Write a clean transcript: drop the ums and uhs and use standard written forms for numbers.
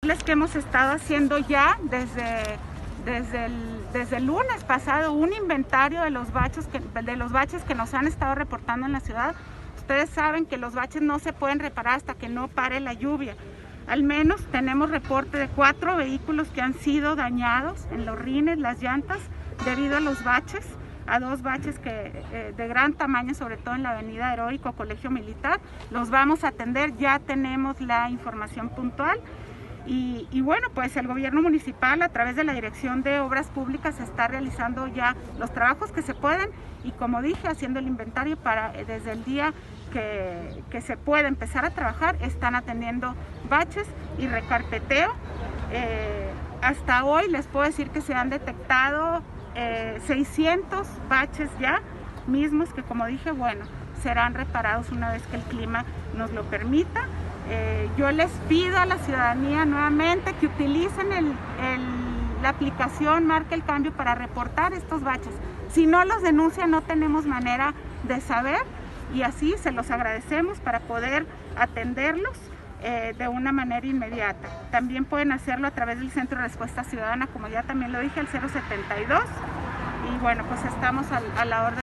comentarles que hemos estado haciendo ya desde el lunes pasado un inventario de los baches que nos han estado reportando en la ciudad. Ustedes saben que los baches no se pueden reparar hasta que no pare la lluvia. Al menos tenemos reporte de 4 vehículos que han sido dañados en los rines, las llantas, debido a los baches, a 2 baches de gran tamaño, sobre todo en la avenida Heroico, Colegio Militar. Los vamos a atender, ya tenemos la información puntual. Y bueno, pues el gobierno municipal a través de la Dirección de Obras Públicas está realizando ya los trabajos que se pueden y, como dije, haciendo el inventario para desde el día que se puede empezar a trabajar, están atendiendo baches y recarpeteo. Hasta hoy les puedo decir que se han detectado 600 baches ya mismos que, como dije, bueno, serán reparados una vez que el clima nos lo permita. Yo les pido a la ciudadanía nuevamente que utilicen la aplicación Marca el Cambio para reportar estos baches. Si no los denuncian, no tenemos manera de saber, y así se los agradecemos para poder atenderlos de una manera inmediata. También pueden hacerlo a través del Centro de Respuesta Ciudadana, como ya también lo dije, al 072. Y bueno, pues estamos a la orden.